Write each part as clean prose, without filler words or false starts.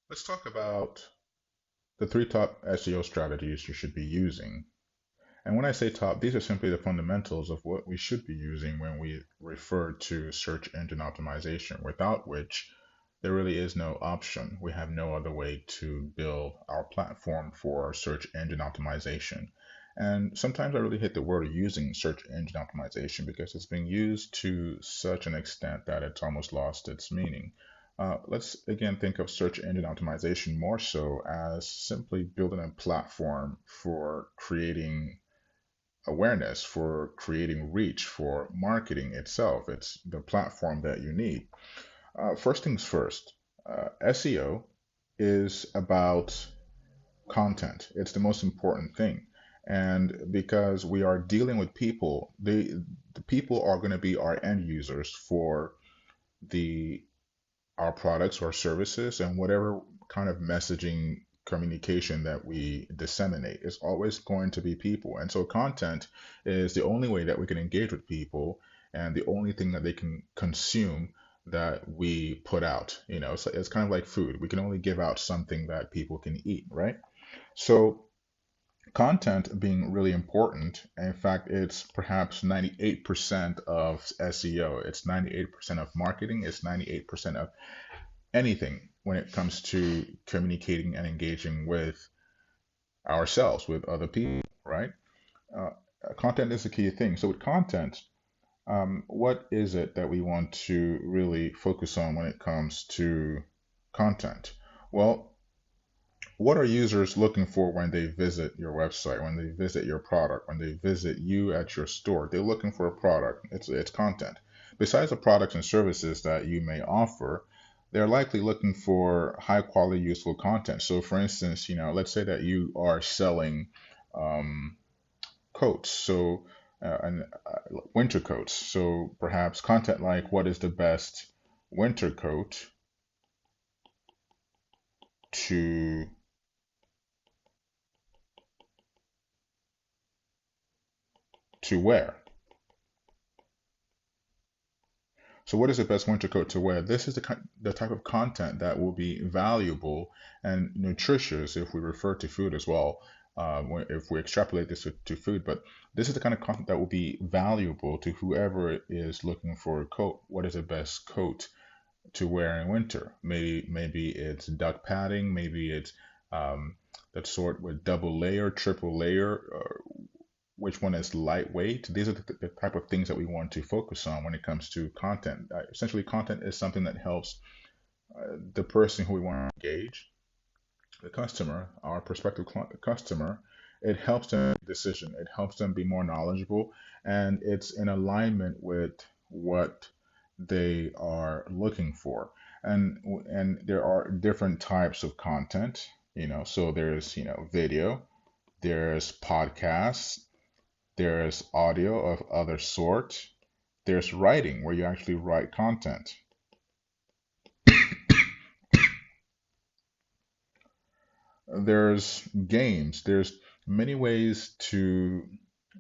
Let's talk about the three top SEO strategies you should be using. And when I say top, these are simply the fundamentals of what we should be using when we refer to search engine optimization, without which there really is no option. We have no other way to build our platform for search engine optimization. And sometimes I really hate the word using search engine optimization because it's been used to such an extent that it's almost lost its meaning. Let's again think of search engine optimization more so as simply building a platform for creating awareness, for creating reach, for marketing itself. It's the platform that you need. First things first, SEO is about content. It's the most important thing. And because we are dealing with people, the people are going to be our end users for the our products or services and whatever kind of messaging communication that we disseminate is always going to be people. And so content is the only way that we can engage with people and the only thing that they can consume that we put out. So it's kind of like food. We can only give out something that people can eat, right? So content being really important. In fact, it's perhaps 98% of SEO. It's 98% of marketing. It's 98% of anything when it comes to communicating and engaging with ourselves, with other people, right? Uh, Content is the key thing. So with content, what is it that we want to really focus on when it comes to content? Well, what are users looking for when they visit your website, when they visit your product, when they visit you at your store? They're looking for a product. It's content. Besides the products and services that you may offer, they're likely looking for high quality, useful content. So, for instance, let's say that you are selling um, coats, and winter coats. So perhaps content like what is the best winter coat to wear. So, what is the best winter coat to wear? This is the type of content that will be valuable and nutritious if we refer to food as well. If we extrapolate this to food, but this is the kind of content that will be valuable to whoever is looking for a coat. What is the best coat to wear in winter? Maybe it's duck padding, maybe it's that sort with double layer, triple layer, which one is lightweight. These are the type of things that we want to focus on when it comes to content. Essentially, content is something that helps the person who we want to engage, the customer, our prospective customer. It helps them make a decision. It helps them be more knowledgeable, and it's in alignment with what they are looking for. And there are different types of content. So there's video, there's podcasts, there's audio of other sort. There's writing where you actually write content. There's games. There's many ways to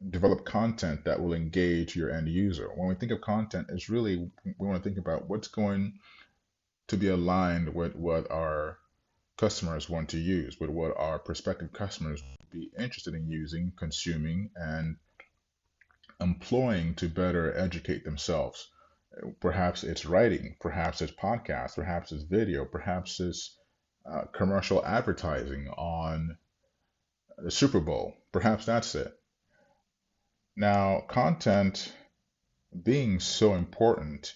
develop content that will engage your end user. When we think of content, it's really, we want to think about what's going to be aligned with what our customers want to use, with what our prospective customers would be interested in using, consuming, and employing to better educate themselves. Perhaps it's writing, perhaps it's podcast, perhaps it's video, perhaps it's commercial advertising on the Super Bowl. Perhaps that's it. Now, content being so important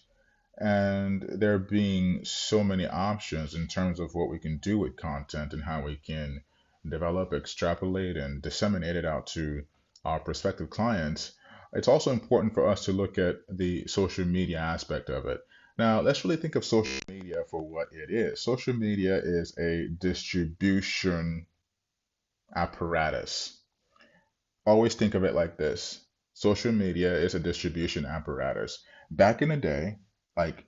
and there being so many options in terms of what we can do with content and how we can develop, extrapolate, and disseminate it out to our prospective clients, it's also important for us to look at the social media aspect of it. Now, let's really think of social media for what it is. Social media is a distribution apparatus. Always think of it like this. Social media is a distribution apparatus. Back in the day, like,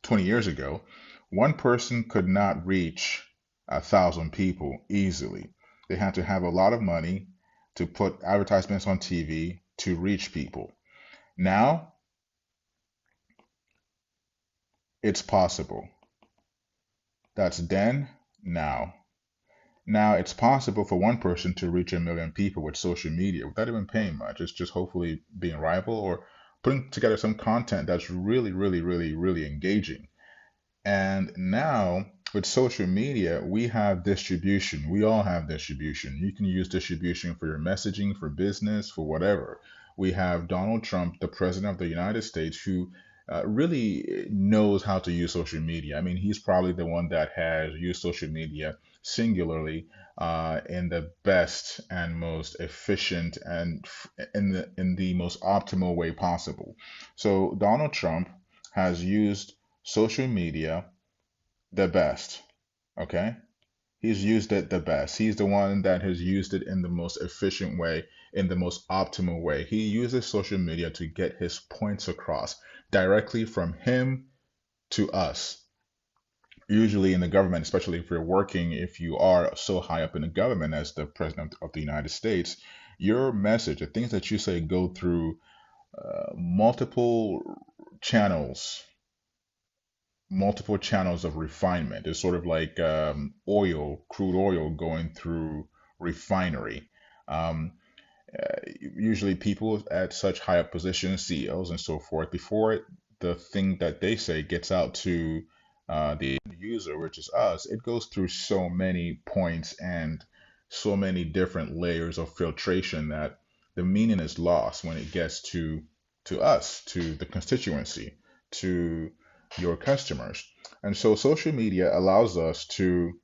20 years ago, one person could not reach 1,000 people easily. They had to have a lot of money to put advertisements on TV to reach people. Now it's possible. That's then, now. Now, it's possible for one person to reach 1 million people with social media without even paying much. It's just hopefully being rival or putting together some content that's really, really, really, really engaging. And now with social media, we have distribution. We all have distribution. You can use distribution for your messaging, for business, for whatever. We have Donald Trump, the president of the United States, who really knows how to use social media. I mean, he's probably the one that has used social media singularly in the best and most efficient and in the most optimal way possible. So Donald Trump has used social media the best. Okay? He's used it the best. He's the one that has used it in the most efficient way, in the most optimal way. He uses social media to get his points across directly from him to us. Usually in the government, especially if you're working, if you are so high up in the government as the president of the United States, your message, the things that you say, go through multiple channels, multiple channels of refinement. It's sort of like oil, crude oil going through refinery. Um, Usually, people at such high up positions, CEOs and so forth, before the thing that they say gets out to the end user, which is us, it goes through so many points and so many different layers of filtration that the meaning is lost when it gets to us, to the constituency, to your customers. And so social media allows us to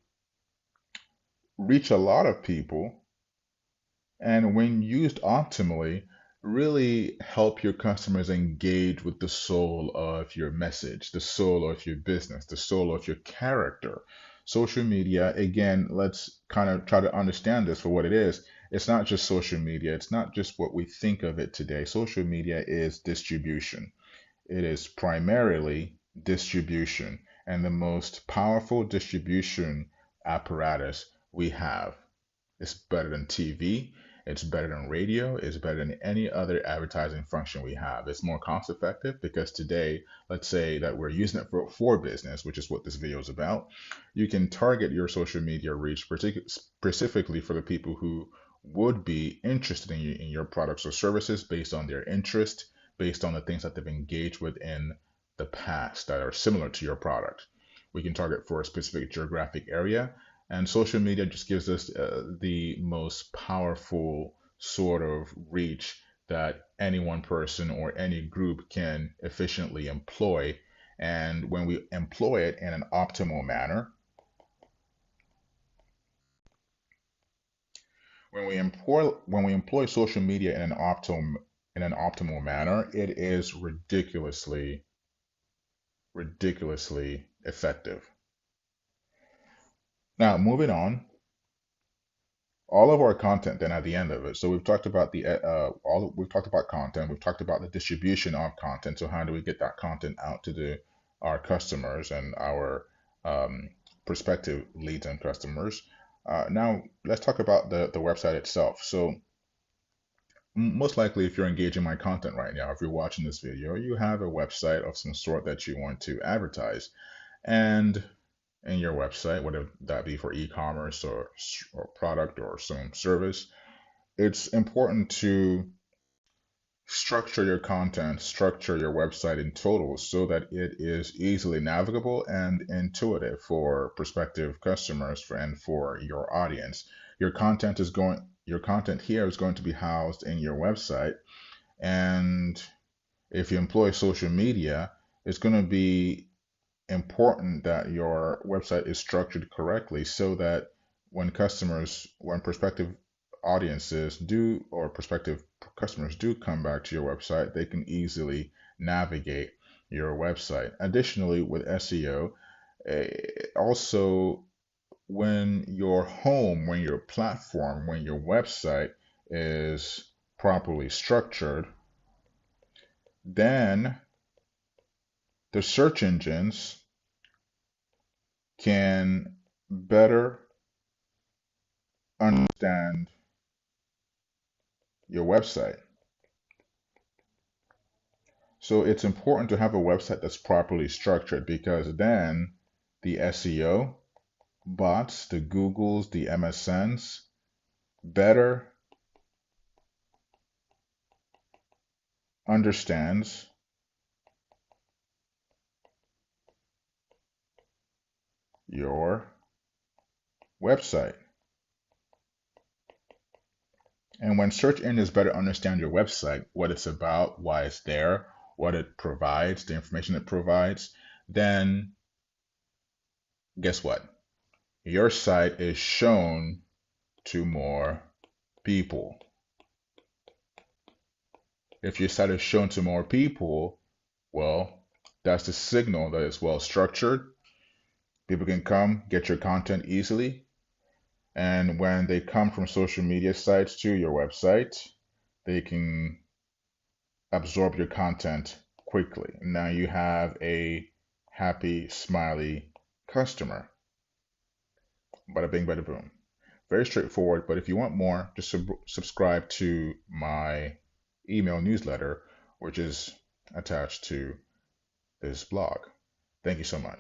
reach a lot of people and when used optimally, really help your customers engage with the soul of your message, the soul of your business, the soul of your character. Social media, again, let's kind of try to understand this for what it is. It's not just social media, it's not just what we think of it today. Social media is distribution. It is primarily distribution and the most powerful distribution apparatus we have. It's better than TV. It's better than radio. It's better than any other advertising function we have. It's more cost effective because today, let's say that we're using it for business, which is what this video is about. You can target your social media reach specifically for the people who would be interested in your products or services based on their interest, based on the things that they've engaged with in the past that are similar to your product. We can target for a specific geographic area and social media just gives us the most powerful sort of reach that any one person or any group can efficiently employ. And when we employ it in an optimal manner, when we employ social media in an optimal manner, it is ridiculously effective. Now, moving on, all of our content then at the end of it. So we've talked about we've talked about content, we've talked about the distribution of content. So how do we get that content out to the our customers and our prospective leads and customers? Now let's talk about the website itself. So most likely if you're engaging my content right now, if you're watching this video, you have a website of some sort that you want to advertise. And in your website, whether that be for e-commerce or product or some service, it's important to structure your content, structure your website in total so that it is easily navigable and intuitive for prospective customers and for your audience. Your content here is going to be housed in your website, and if you employ social media, it's going to be important that your website is structured correctly so that when prospective audiences do or prospective customers do come back to your website, they can easily navigate your website. Additionally, with SEO, also when your platform, when your website is properly structured, then the search engines can better understand your website. So it's important to have a website that's properly structured because then the SEO, bots, the Googles, the MSNs better understands your website. And when search engines better understand your website, what it's about, why it's there, what it provides, the information it provides, then guess what? Your site is shown to more people. If your site is shown to more people, well, that's the signal that it's well structured. People can come, get your content easily. And when they come from social media sites to your website, they can absorb your content quickly. Now you have a happy, smiley customer. Bada bing, bada boom. Very straightforward, but if you want more, just subscribe to my email newsletter, which is attached to this blog. Thank you so much.